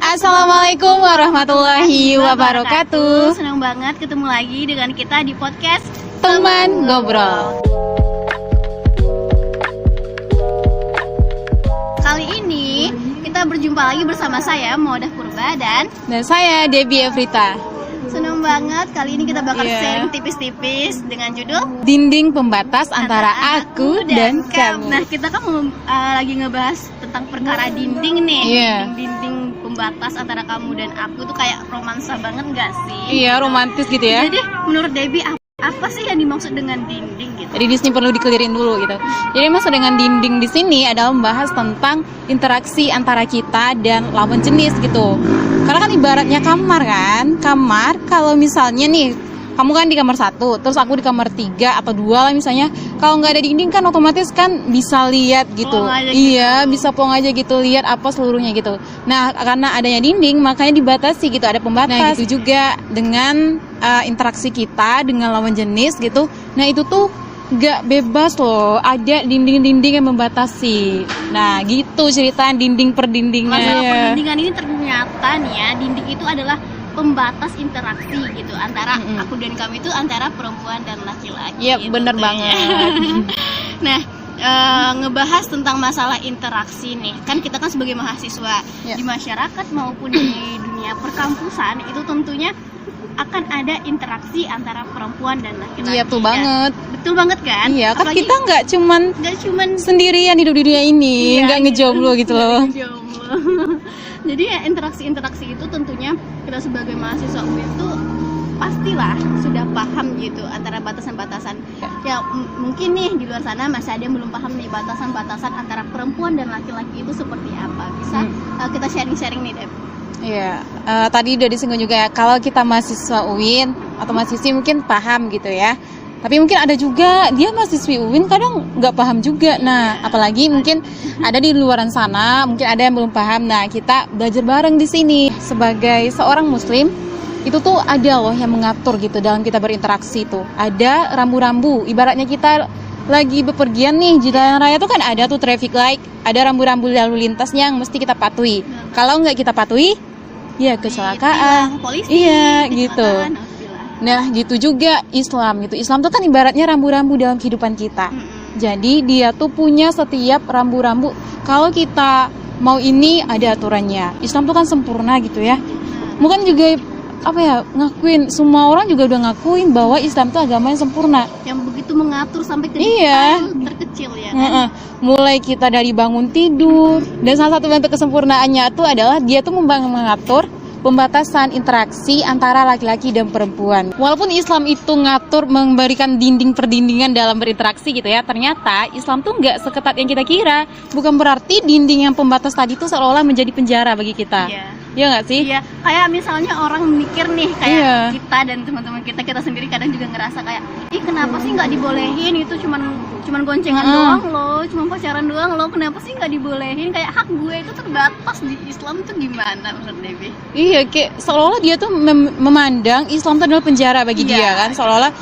Assalamualaikum warahmatullahi wabarakatuh. Senang banget ketemu lagi dengan kita di podcast Teman Ngobrol. Kali ini kita berjumpa lagi bersama saya Maudah Purba dan saya Debbie Evrita. senang banget kali ini kita bakal sharing tipis-tipis dengan judul Dinding Pembatas Antara Aku dan Kamu. Nah, kita kan lagi ngebahas tentang perkara dinding nih. Dinding pembatas antara kamu dan aku tuh kayak romansa banget gak sih? Iya, romantis gitu ya. Jadi menurut Debbie apa sih yang dimaksud dengan dinding gitu? Jadi di sini perlu dikelirin dulu gitu. Jadi maksud dengan dinding di sini adalah membahas tentang interaksi antara kita dan lawan jenis gitu. Karena kan ibaratnya kamar kan. Kamar kalau misalnya nih kamu kan di kamar 1, terus aku di kamar 3 atau 2 lah misalnya. Kalau nggak ada dinding kan otomatis kan bisa lihat gitu. Iya, bisa plong aja gitu, lihat apa seluruhnya gitu. Nah, karena adanya dinding makanya dibatasi gitu, ada pembatas. Nah, gitu juga dengan interaksi kita dengan lawan jenis gitu. Nah, itu tuh nggak bebas loh, ada dinding-dinding yang membatasi. Nah, gitu cerita dinding per dindingnya. Masalah pendindingan ini ternyata nih ya, dinding itu adalah pembatas interaksi gitu antara aku dan kamu, itu antara perempuan dan laki-laki. Iya, gitu, bener banget. Nah, ngebahas tentang masalah interaksi nih, kan kita kan sebagai mahasiswa di masyarakat maupun di dunia perkampusan itu tentunya akan ada interaksi antara perempuan dan laki-laki. Iya, betul banget. Betul banget kan? Iya, kan apalagi kita nggak cuman sendirian hidup di dunia ini, nggak ngejomblo gitu loh. Jadi ya interaksi itu tentunya kita sebagai mahasiswa UIN itu pastilah sudah paham gitu antara batasan-batasan. Ya mungkin nih di luar sana masih ada yang belum paham nih batasan-batasan antara perempuan dan laki-laki itu seperti apa. Bisa kita sharing-sharing nih, Deb. Iya, tadi udah disinggung juga ya, kalau kita mahasiswa UIN atau mahasiswi mungkin paham gitu ya. Tapi mungkin ada juga dia mahasiswi UIN kadang nggak paham juga. Nah, apalagi mungkin ada di luaran sana, mungkin ada yang belum paham. Nah, kita belajar bareng di sini. Sebagai seorang muslim, itu tuh ada loh yang mengatur gitu dalam kita berinteraksi tuh. Ada rambu-rambu, ibaratnya kita lagi bepergian nih di jalan raya tuh kan ada tuh traffic light, ada rambu-rambu lalu lintasnya yang mesti kita patuhi. Kalau nggak kita patuhi, ya kecelakaan. Iya, gitu. Nah, gitu juga Islam gitu. Islam tuh kan ibaratnya rambu-rambu dalam kehidupan kita. Jadi dia tuh punya setiap rambu-rambu. Kalau kita mau ini ada aturannya. Islam tuh kan sempurna gitu ya. Mungkin juga ngakuin, semua orang juga udah ngakuin bahwa Islam tuh agama yang sempurna. Yang begitu mengatur sampai ke detail terkecil ya kan. Mulai kita dari bangun tidur, dan salah satu bentuk kesempurnaannya tuh adalah dia tuh mengatur pembatasan interaksi antara laki-laki dan perempuan. Walaupun Islam itu ngatur memberikan dinding perdindingan dalam berinteraksi gitu ya, ternyata Islam tuh nggak seketat yang kita kira. Bukan berarti dinding yang pembatas tadi tuh seolah menjadi penjara bagi kita. Iya nggak sih? Iya, kayak misalnya orang mikir nih kayak kita dan teman-teman kita sendiri kadang juga ngerasa kayak, ih kenapa sih nggak dibolehin, itu cuman goncengan doang loh, cuma pacaran doang loh, kenapa sih nggak dibolehin, kayak hak gue itu terbatas di Islam tuh gimana menurut Debbie? Iya, kayak seolah-olah dia tuh memandang Islam itu adalah penjara bagi dia kan, seolah-olah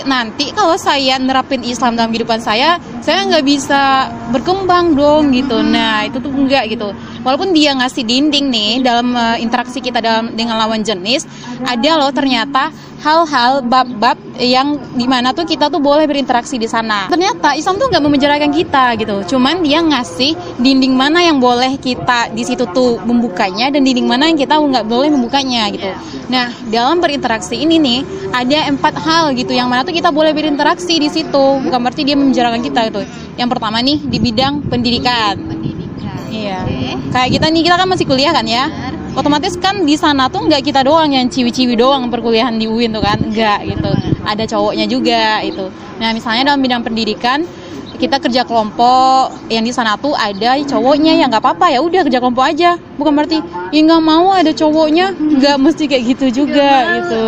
nanti kalau saya nerapin Islam dalam kehidupan saya nggak bisa berkembang dong gitu. Nah, itu tuh enggak gitu. Walaupun dia ngasih dinding nih dalam interaksi kita dengan lawan jenis, ada loh ternyata hal-hal bab-bab yang dimana tuh kita tuh boleh berinteraksi di sana. Ternyata Islam tuh nggak memenjarakan kita gitu. Cuman dia ngasih dinding mana yang boleh kita di situ tuh membukanya dan dinding mana yang kita nggak boleh membukanya gitu. Nah, dalam berinteraksi ini nih ada 4 hal gitu yang mana tuh kita boleh berinteraksi di situ. Bukan berarti dia memenjarakan kita gitu. Yang pertama nih di bidang pendidikan. Iya. Kayak kita kan masih kuliah kan ya. Otomatis kan di sana tuh nggak kita doang yang ciwi-ciwi doang perkuliahan di UIN tuh kan, nggak gitu. Ada cowoknya juga itu. Nah, misalnya dalam bidang pendidikan kita kerja kelompok, yang di sana tuh ada cowoknya, ya nggak apa-apa, ya udah kerja kelompok aja. Bukan berarti ya nggak mau ada cowoknya, nggak mesti kayak gitu juga gitu.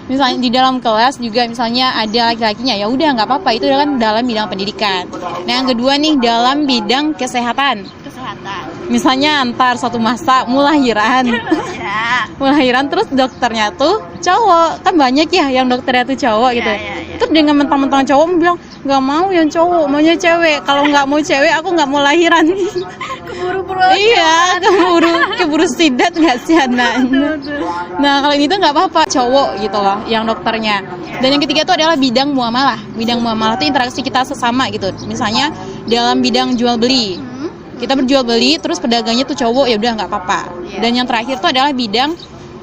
Misalnya di dalam kelas juga misalnya ada laki-lakinya, ya udah nggak apa-apa, itu kan dalam bidang pendidikan. Nah, yang kedua nih dalam bidang kesehatan. Misalnya antar satu masa mulahiran. Mulahiran terus dokternya tuh cowok, kan banyak ya yang dokternya tuh cowok gitu. Terus dengan mentang-mentang cowok bilang nggak mau yang cowok, maunya cewek. Kalau nggak mau cewek aku nggak mau lahiran. Keburu-buru. Iya, keburu Mustidat nggak sih anaknya? Nah kalau ini tuh nggak apa-apa, cowok gitu loh yang dokternya. Dan yang ketiga itu adalah bidang muamalah. Bidang muamalah itu interaksi kita sesama gitu. Misalnya dalam bidang jual beli, kita berjual beli, terus pedagangnya tuh cowok, ya udah nggak apa-apa. Dan yang terakhir tuh adalah bidang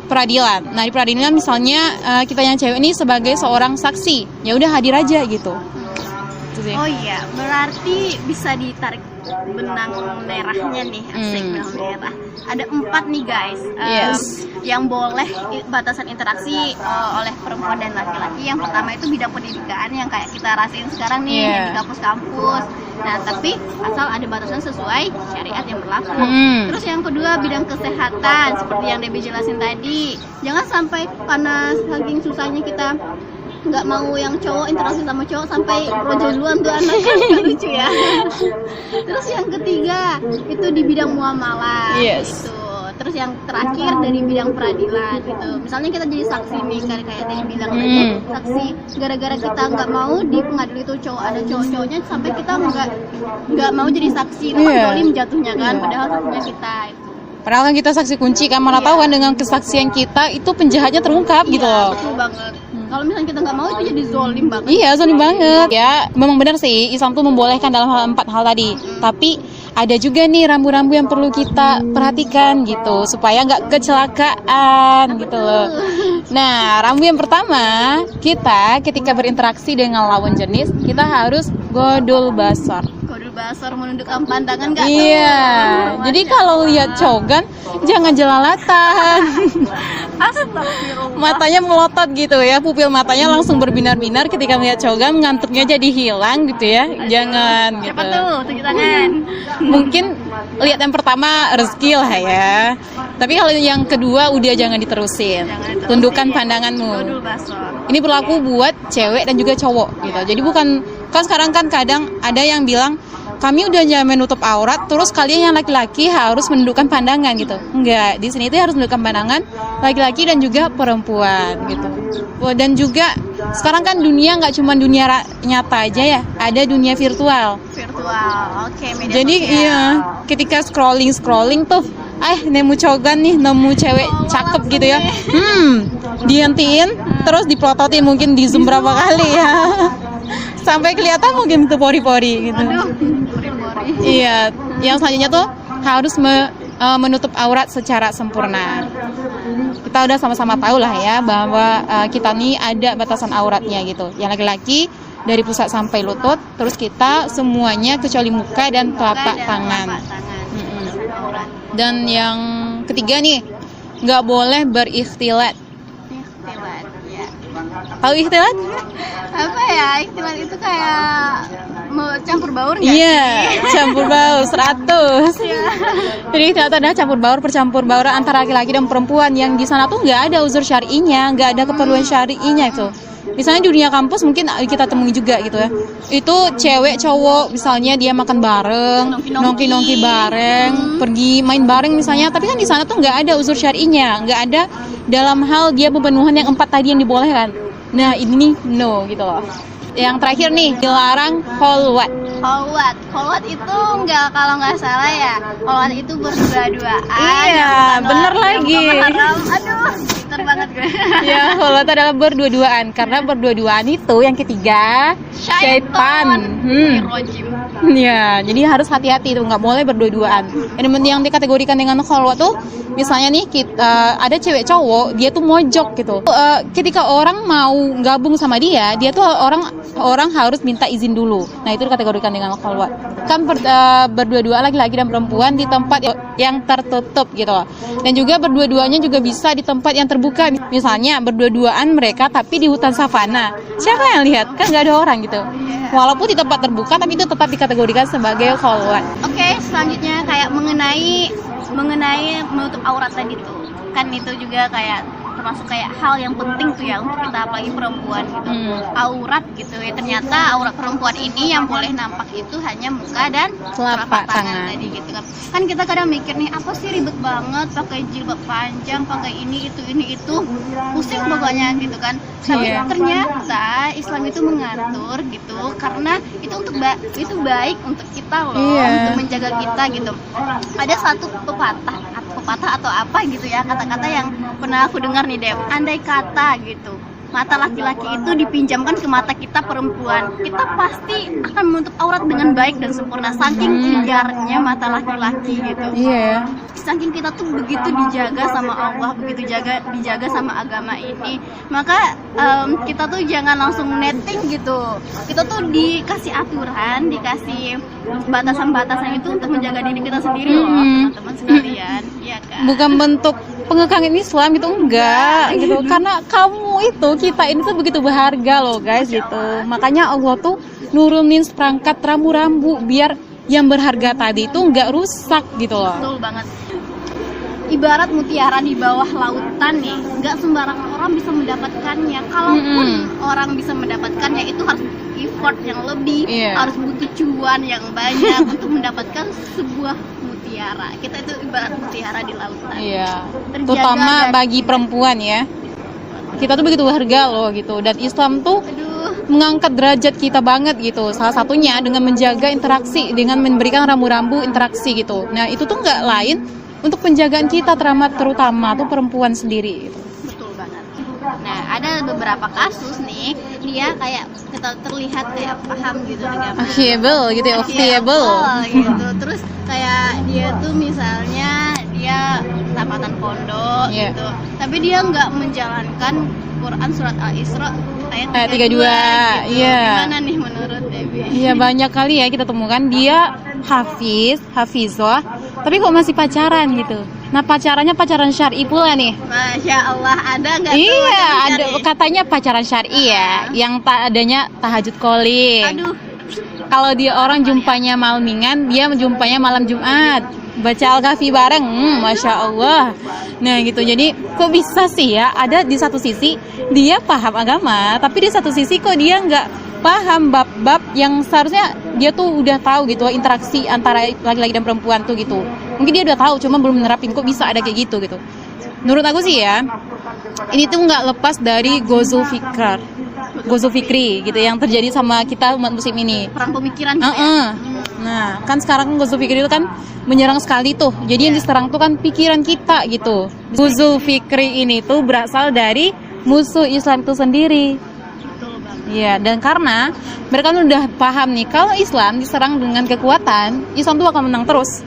peradilan. Nah di peradilan misalnya kita yang cewek ini sebagai seorang saksi, ya udah hadir aja gitu. Oh iya, berarti bisa ditarik benang merahnya nih, asik benang merah. Ada 4 nih guys, yang boleh batasan interaksi oleh perempuan dan laki-laki. Yang pertama itu bidang pendidikan yang kayak kita rasain sekarang nih yang di kampus-kampus. Nah tapi asal ada batasan sesuai syariat yang berlaku. Terus yang kedua bidang kesehatan seperti yang Debbie jelasin tadi. Jangan sampai karena saking susahnya kita nggak mau yang cowok interaksi sama cowok sampai duluan tuh anak, kan nggak lucu ya. Terus yang ketiga itu di bidang muamalah gitu. Terus yang terakhir dari bidang peradilan gitu. Misalnya kita jadi saksi nih kayak tadi bilang tadi, saksi gara-gara kita nggak mau di pengadilan itu cowok ada cowok-cowoknya sampai kita nggak mau jadi saksi, itu kan zalim jatuhnya kan, padahal saksinya kita itu. Padahal kan kita saksi kunci kan, mana tahu kan dengan kesaksian kita itu penjahatnya terungkap gitu loh. Betul banget. Kalau misalnya kita nggak mau itu jadi zolim banget. Iya, zolim banget. Ya, memang benar sih Islam tuh membolehkan dalam 4 hal tadi. Tapi ada juga nih rambu-rambu yang perlu kita perhatikan gitu supaya nggak kecelakaan gitu loh. Nah, rambu yang pertama, kita ketika berinteraksi dengan lawan jenis, kita harus godul basar. Godul basar, menundukkan pandangan nggak? Iya. Jadi kalau lihat cogan jangan jelalatan. Astagfirullah. Matanya melotot gitu ya, pupil matanya langsung berbinar-binar ketika melihat cogan, ngantuknya jadi hilang gitu ya. Jangan gitu. Siapa tuh tunjuk tangan? Mungkin lihat yang pertama rezeki lah ya. Tapi kalau yang kedua udah jangan diterusin. Tundukkan pandanganmu. Godul basar. Ini berlaku buat cewek dan juga cowok gitu. Jadi bukan kan sekarang kan kadang ada yang bilang kami udah jangan menutup aurat, terus kalian yang laki-laki harus menundukkan pandangan gitu. Enggak, di sini itu harus menundukkan pandangan laki-laki dan juga perempuan gitu. Dan juga sekarang kan dunia nggak cuma dunia nyata aja ya, ada dunia virtual. Oke, media jadi sosial. iya, ketika scrolling tuh, nemu cogan nih, nemu cewek cakep gitu ya. Dihentiin, terus diplototin mungkin di zoom berapa kali ya. Sampai kelihatan mungkin tuh pori-pori gitu. Aduh, pori-pori. Iya, yang selanjutnya tuh harus menutup aurat secara sempurna. Kita udah sama-sama tahu lah ya bahwa kita nih ada batasan auratnya gitu. Yang laki-laki dari pusat sampai lutut, terus kita semuanya kecuali muka dan telapak tangan. Dan yang ketiga nih, nggak boleh berikhtilat. Ya. Tahu ikhtilat? Apa ya? Ikhtilat itu kayak mau campur baur nggak? Iya, campur baur 100. Jadi ikhtilat adalah percampur bauran antara laki-laki dan perempuan yang di sana tuh nggak ada uzur syar'inya, nggak ada keperluan syar'inya itu. Misalnya di dunia kampus mungkin kita temui juga gitu ya. Itu cewek cowok misalnya dia makan bareng, nongki bareng, pergi main bareng misalnya. Tapi kan di sana tuh nggak ada uzur syar'inya, nggak ada dalam hal dia pemenuhan yang 4 tadi yang dibolehkan. Nah ini nih no gitu loh. Yang terakhir nih dilarang kholwat. Kholwat itu kalau nggak salah ya, kholwat itu berdua-duaan. Iya, bener lagi. Aduh, pintar banget gue. Ya, kholwat adalah berdua-duaan karena berdua-duaan itu yang ketiga syaitan. Ya, jadi harus hati-hati tuh, nggak boleh berdua-duaan. Yang dikategorikan dengan kholwat tuh, misalnya nih ada cewek cowok, dia tuh mojok gitu. Ketika orang mau gabung sama dia tuh orang harus minta izin dulu. Nah itu dikategorikan dengan kholwat. Kan berdua-duaan laki-laki dan perempuan di tempat yang tertutup gitu loh. Dan juga berdua-duanya juga bisa di tempat yang terbuka. Misalnya berdua-duaan mereka tapi di hutan savana. Siapa yang lihat? Kan nggak ada orang gitu. Walaupun di tempat terbuka tapi itu tetap dikategorikan sebagai kholwat. Oke, selanjutnya kayak mengenai menutup aurat tadi tuh. Kan itu juga kayak termasuk kayak hal yang penting tuh ya untuk kita, apalagi perempuan gitu. Aurat gitu ya, ternyata aurat perempuan ini yang boleh nampak itu hanya muka dan telapak tangan tadi gitu kan. Kan kita kadang mikir nih, apa sih ribet banget pakai jilbab panjang, pakai ini itu pusing pokoknya gitu kan. Tapi ternyata Islam itu mengatur gitu karena itu itu baik untuk kita loh, untuk menjaga kita gitu. Ada satu pepatah pepatah atau apa gitu ya, kata-kata yang pernah aku dengar nih Dep. Andai kata gitu, mata laki-laki itu dipinjamkan ke mata kita perempuan, kita pasti akan menutup aurat dengan baik dan sempurna, saking liarnya mata laki-laki gitu. Iya. Saking kita tuh begitu dijaga sama Allah, begitu dijaga sama agama ini, maka kita tuh jangan langsung netting gitu. Kita tuh dikasih aturan, dikasih batasan-batasan itu untuk menjaga diri kita sendiri loh, teman-teman sekalian. Iya kan? Bukan bentuk pengekangan Islam gitu, enggak gitu, karena kamu itu, kita ini tuh begitu berharga loh guys gitu. Makanya Allah tuh nurunin seperangkat rambu-rambu biar yang berharga tadi itu enggak rusak gitu loh. Betul banget. Ibarat mutiara di bawah lautan nih, nggak sembarangan orang bisa mendapatkannya. Kalaupun orang bisa mendapatkannya, itu harus effort yang lebih, harus butuh cuan yang banyak untuk mendapatkan sebuah mutiara. Kita itu ibarat mutiara di lautan. Iya. Terjaga Terutama dari- bagi perempuan ya. Kita tuh begitu berharga loh gitu. Dan Islam tuh mengangkat derajat kita banget gitu. Salah satunya dengan menjaga interaksi, dengan memberikan rambu-rambu interaksi gitu. Nah, itu tuh nggak lain untuk penjagaan kita terutama tuh perempuan sendiri gitu. Betul banget. Nah, ada beberapa kasus nih, dia kayak kita terlihat kayak paham gitu agama. Agreeable gitu ya, agreeable. Gitu. Terus kayak dia tuh misalnya dia tamatan pondok gitu. Tapi dia nggak menjalankan Quran surat Al-Isra ayat 32 gitu. Gimana nih menurut Debbie? Iya, banyak kali ya kita temukan dia hafizah, tapi kok masih pacaran gitu. Nah, pacarannya pacaran syar'i pula nih. Masya Allah, ada nggak? Iya, ada katanya pacaran syar'i ya, yang adanya tahajud calling. Aduh. Kalau dia orang jumpanya malamingan, dia jumpanya malam Jumat. Baca Al-Kahfi bareng, Masya Allah. Nah gitu, jadi kok bisa sih ya, ada di satu sisi dia paham agama, tapi di satu sisi kok dia nggak paham bab-bab yang seharusnya dia tuh udah tahu gitu, interaksi antara laki-laki dan perempuan tuh gitu. Mungkin dia udah tahu, cuma belum menerapin, kok bisa ada kayak gitu gitu. Menurut aku sih ya, ini tuh nggak lepas dari Ghazul Fikri gitu yang terjadi sama kita umat muslim ini. Perang pemikiran gitu ya. Nah, kan sekarang Ghazul Fikri itu kan menyerang sekali tuh. Jadi yang diserang tuh kan pikiran kita gitu. Ghazul Fikri ini tuh berasal dari musuh Islam itu sendiri. Iya, dan karena mereka udah paham nih, kalau Islam diserang dengan kekuatan, Islam tuh akan menang terus.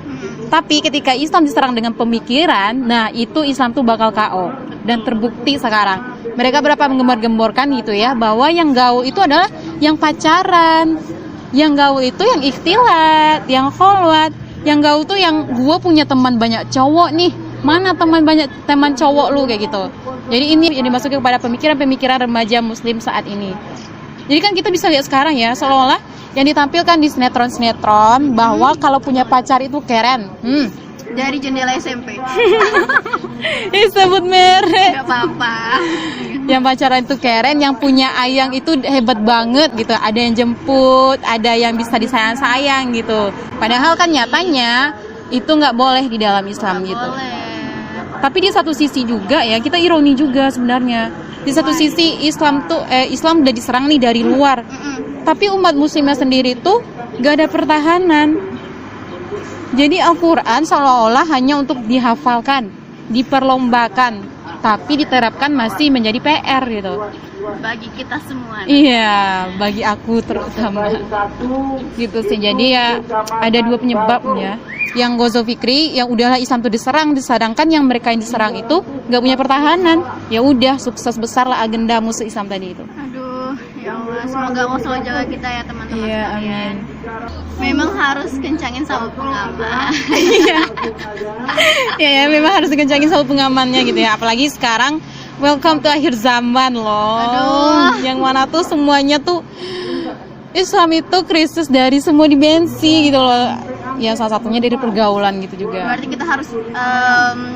Tapi ketika Islam diserang dengan pemikiran, nah itu Islam tuh bakal KO. Dan terbukti sekarang. Mereka berapa menggembar-gemborkan gitu ya, bahwa yang gaul itu adalah yang pacaran. Yang gaul itu yang ikhtilat, yang kholwat. Yang gaul tuh yang gue punya teman banyak cowok nih. Mana teman cowok lu kayak gitu. Jadi ini yang dimasuki kepada pemikiran-pemikiran remaja muslim saat ini. Jadi kan kita bisa lihat sekarang ya, seolah-olah yang ditampilkan di sinetron-sinetron bahwa kalau punya pacar itu keren. Dari jendela SMP. Sebut merek. Gak apa-apa. Yang pacaran itu keren, yang punya ayang itu hebat banget gitu. Ada yang jemput, ada yang bisa disayang-sayang gitu. Padahal kan nyatanya itu nggak boleh di dalam Islam Gak gitu. boleh. Tapi di satu sisi juga ya, kita ironi juga sebenarnya. Di satu sisi Islam udah diserang nih dari luar. Tapi umat muslimnya sendiri tuh gak ada pertahanan. Jadi Al-Quran seolah-olah hanya untuk dihafalkan, diperlombakan, tapi diterapkan masih menjadi PR gitu. Bagi kita semua. Iya, bagi aku terutama. Gitu sih. Jadi ya ada dua penyebabnya. Yang Ghazul Fikri, yang udahlah Islam tuh diserang, sedangkan yang mereka yang diserang itu nggak punya pertahanan. Ya udah, sukses besar lah agenda musuh Islam tadi itu. Aduh, ya Allah, semoga Allah selalu jaga kita ya teman-teman Iya, sekalian. amin. Memang harus kencangin sama pengaman. Ya, memang harus dikencangin sama pengamannya gitu ya. Apalagi sekarang welcome to akhir zaman loh. Aduh. Yang mana tuh semuanya tuh Islam itu krisis dari semua dimensi gitu loh. Ya salah satunya dari pergaulan gitu juga. Berarti kita harus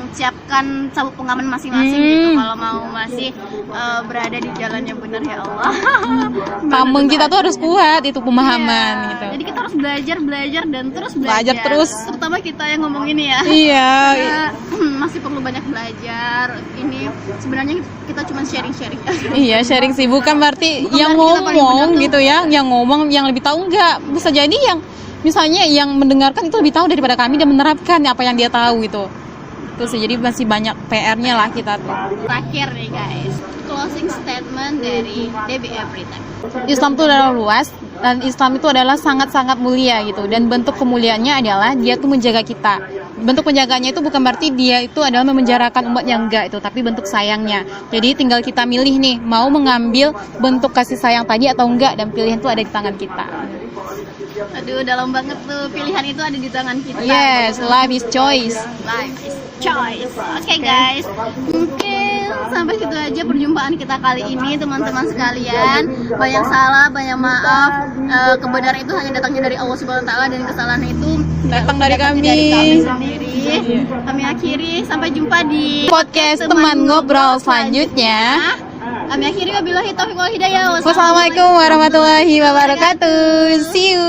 siapkan sabuk pengaman masing-masing gitu kalau mau masih berada di jalan yang benar ya Allah. Tameng kita tuh harus kuat itu pemahaman Iya. gitu. Jadi kita harus belajar dan terus Belajar terus. Terutama kita yang ngomong ini ya. Iya. Karena masih perlu banyak belajar. Ini sebenarnya kita cuma sharing-sharing. Iya, sharing sih, bukan berarti Bukan yang berarti kita paling ngomong benar tuh. gitu ya, yang ngomong yang lebih tahu enggak. Bisa jadi yang misalnya yang mendengarkan itu lebih tahu daripada kami dan menerapkan apa yang dia tahu gitu. Terus jadi masih banyak PR-nya lah kita tuh. Terakhir nih guys, closing statement dari Debbie Everytime. Islam itu adalah luas dan Islam itu adalah sangat-sangat mulia gitu, dan bentuk kemuliaannya adalah dia tuh menjaga kita. Bentuk penjaganya itu bukan berarti dia itu adalah memenjarakan umat yang enggak itu, tapi bentuk sayangnya. Jadi tinggal kita milih nih, mau mengambil bentuk kasih sayang tadi atau enggak, dan pilihan itu ada di tangan kita. Aduh, dalam banget tuh, pilihan itu ada di tangan kita. Yes, life is choice. Life is choice. Oke guys, mungkin sampai situ aja perjumpaan kita kali ini teman-teman sekalian. Banyak salah, banyak maaf. Kebenaran itu hanya datangnya dari Allah Subhanahu Wa Taala, dan kesalahan itu Datang dari kami. sendiri. Kami akhiri, sampai jumpa di Podcast teman ngobrol selanjutnya. Kami akhiri, wabillahi taufiq wal hidayah. Wassalamualaikum warahmatullahi wabarakatuh. See you.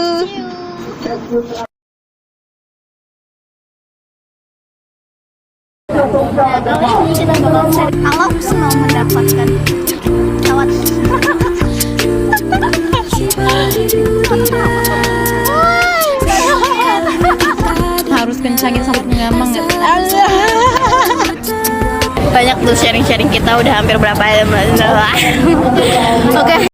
Nah, kali ini kita bakal cari kalau semua mendapatkan pesawat. Harus kencangin sampai mengamang ya. Banyak tuh sharing-sharing kita, udah hampir berapa ya. Oke.